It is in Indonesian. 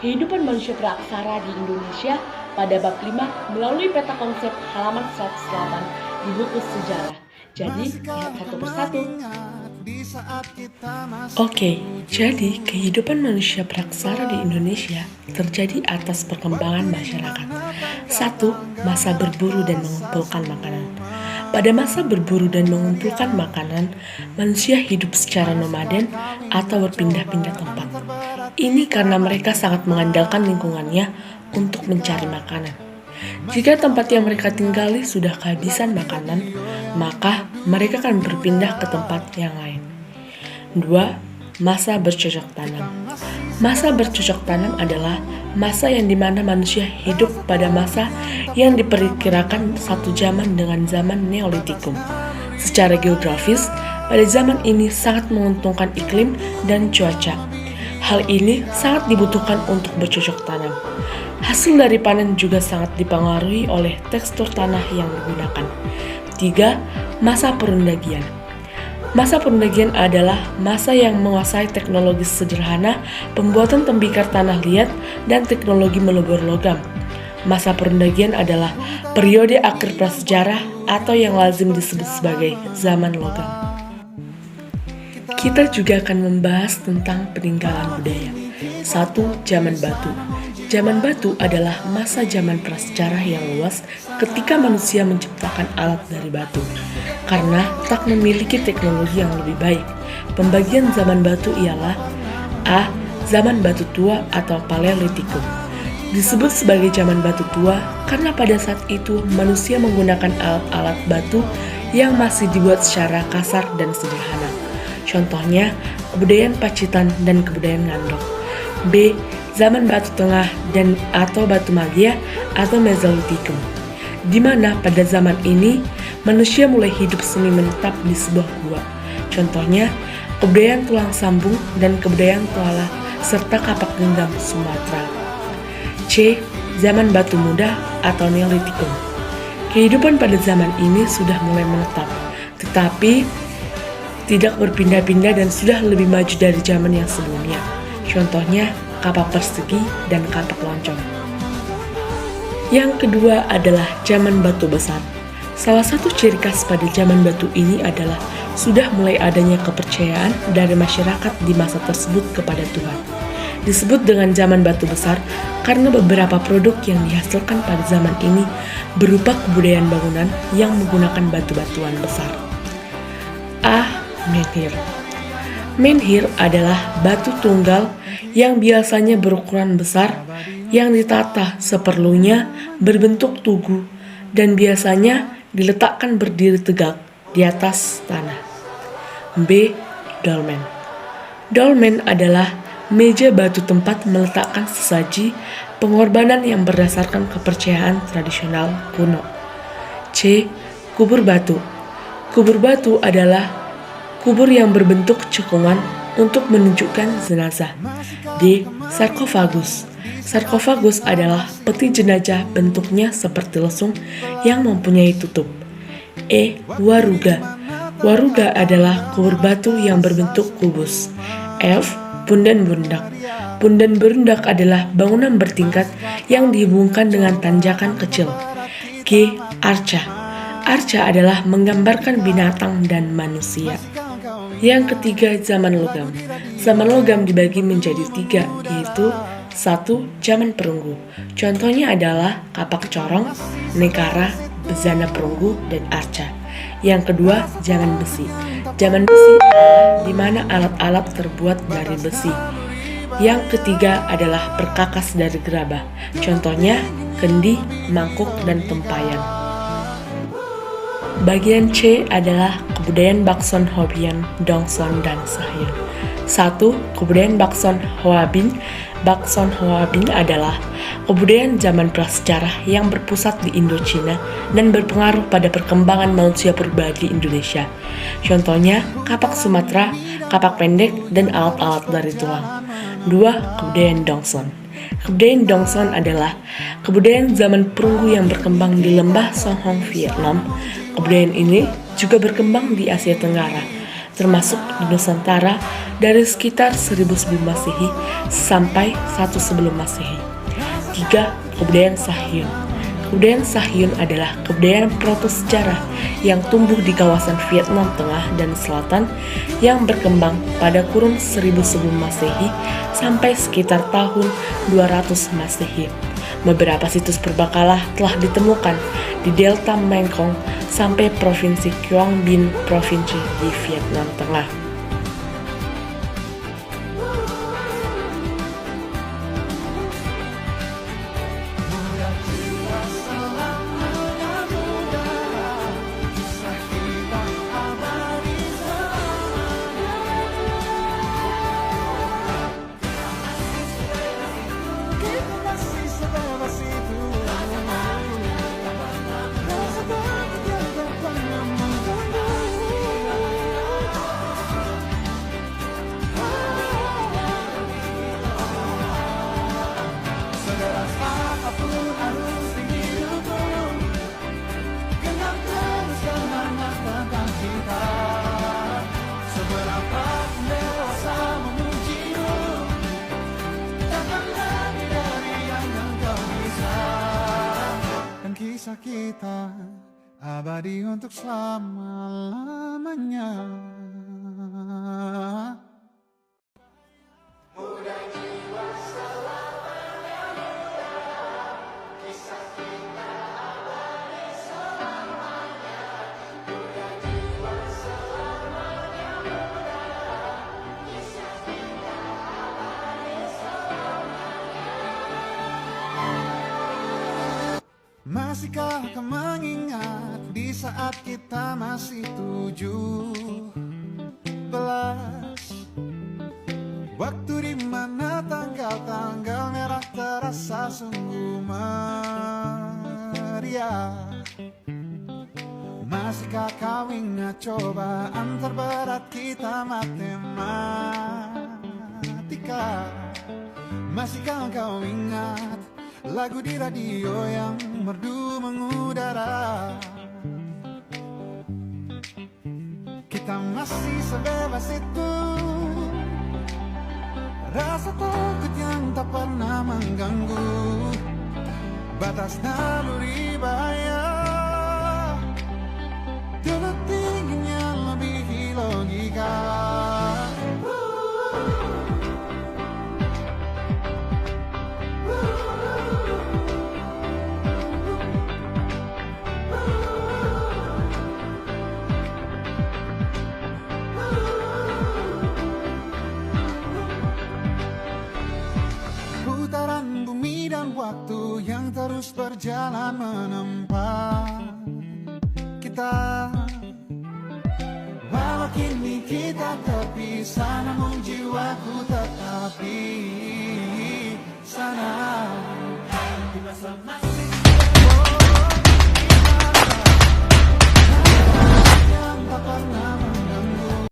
kehidupan manusia praksara di Indonesia pada bab 5 melalui peta konsep halaman 108 di buku sejarah. Jadi, lihat satu persatu. Oke, jadi kehidupan manusia praksara di Indonesia terjadi atas perkembangan masyarakat. 1. Masa berburu dan mengumpulkan makanan. Pada masa berburu dan mengumpulkan makanan, manusia hidup secara nomaden atau berpindah-pindah tempat. Ini karena mereka sangat mengandalkan lingkungannya untuk mencari makanan. Jika tempat yang mereka tinggali sudah kehabisan makanan, maka mereka akan berpindah ke tempat yang lain. 2. Masa bercocok tanam. Masa bercocok tanam adalah masa yang dimana manusia hidup pada masa yang diperkirakan satu zaman dengan zaman Neolitikum. Secara geografis, pada zaman ini sangat menguntungkan iklim dan cuaca. Hal ini sangat dibutuhkan untuk bercocok tanam. Hasil dari panen juga sangat dipengaruhi oleh tekstur tanah yang digunakan. 3. Masa perundagian. Masa perundagian adalah masa yang menguasai teknologi sederhana, pembuatan tembikar tanah liat, dan teknologi melebur logam. Masa perundagian adalah periode akhir prasejarah atau yang lazim disebut sebagai zaman logam. Kita juga akan membahas tentang peninggalan budaya. 1. Zaman batu. Zaman batu adalah masa zaman prasejarah yang luas ketika manusia menciptakan alat dari batu. Karena tak memiliki teknologi yang lebih baik, pembagian zaman batu ialah A. Zaman batu tua atau Paleolitikum. Disebut sebagai zaman batu tua karena pada saat itu manusia menggunakan alat-alat batu yang masih dibuat secara kasar dan sederhana. Contohnya, kebudayaan Pacitan dan kebudayaan Ngandok. B. Zaman batu tengah dan atau batu magia atau Mesolitikum, di mana pada zaman ini manusia mulai hidup semi menetap di sebuah gua. Contohnya, kebudayaan tulang sambung dan kebudayaan Toala serta kapak genggam Sumatera. C. Zaman batu muda atau Neolitikum. Kehidupan pada zaman ini sudah mulai menetap, tetapi tidak berpindah-pindah dan sudah lebih maju dari zaman yang sebelumnya. Contohnya, kapak persegi dan kapak loncong. Yang kedua adalah zaman batu besar. Salah satu ciri khas pada zaman batu ini adalah sudah mulai adanya kepercayaan dari masyarakat di masa tersebut kepada Tuhan. Disebut dengan zaman batu besar karena beberapa produk yang dihasilkan pada zaman ini berupa kebudayaan bangunan yang menggunakan batu-batuan besar. A. Menhir. Menhir adalah batu tunggal yang biasanya berukuran besar, yang ditata seperlunya berbentuk tugu dan biasanya diletakkan berdiri tegak di atas tanah. B. Dolmen. Dolmen adalah meja batu tempat meletakkan sesaji pengorbanan yang berdasarkan kepercayaan tradisional kuno. C. Kubur batu. Kubur batu adalah kubur yang berbentuk cekungan untuk menunjukkan jenazah. D. Sarkofagus. Sarkofagus adalah peti jenazah bentuknya seperti lesung yang mempunyai tutup. E. Waruga. Waruga adalah kubur batu yang berbentuk kubus. F. Punden berundak. Punden berundak adalah bangunan bertingkat yang dihubungkan dengan tanjakan kecil. G. Arca. Arca adalah menggambarkan binatang dan manusia. Yang ketiga, zaman logam. Zaman logam dibagi menjadi 3, yaitu 1. Zaman perunggu. Contohnya adalah kapak corong, nekara, bezana perunggu, dan arca. Yang kedua, zaman besi. Zaman besi di mana alat-alat terbuat dari besi. Yang ketiga adalah perkakas dari gerabah. Contohnya kendi, mangkuk, dan tempayan. Bagian C adalah kebudayaan Bakson Hobian, Dongson, dan Sahir. 1. Kebudayaan Bakson Hoabin. Bakson Hoabin adalah kebudayaan zaman prasejarah yang berpusat di Indochina dan berpengaruh pada perkembangan manusia purba di Indonesia. Contohnya kapak Sumatera, kapak pendek, dan alat-alat dari tulang. 2. Kebudayaan Dongson. Kebudayaan Dongson adalah kebudayaan zaman perunggu yang berkembang di lembah Song Hong, Vietnam. Kebudayaan ini juga berkembang di Asia Tenggara, termasuk di Nusantara dari sekitar 1000 sebelum Masehi sampai 1 sebelum Masehi. 3. Kebudayaan Sahyun. Kebudayaan Sahyun adalah kebudayaan proto-sejarah yang tumbuh di kawasan Vietnam Tengah dan Selatan yang berkembang pada kurun 1000 sebelum Masehi sampai sekitar tahun 200 Masehi. Beberapa situs purbakala telah ditemukan di Delta Mekong sampai Provinsi Quang Binh Provinsi di Vietnam Tengah. Kisah kita abadi untuk selama-lamanya. Masihkah kau mengingat di saat kita masih 17? Waktu di mana tanggal-tanggal merah terasa sungguh meriah. Masihkah kau ingat cobaan terberat kita matematika? Masihkah kau ingat lagu di radio yang merdu mengudara? Kita masih sebebas itu, rasa takut yang tak pernah mengganggu batas naluri bahaya. Dulu tingginya melebihi logika. Putaran bumi dan waktu yang terus berjalan menempa kita. Walau kini kita terpisah, namun jiwaku tetap di sana. Di masa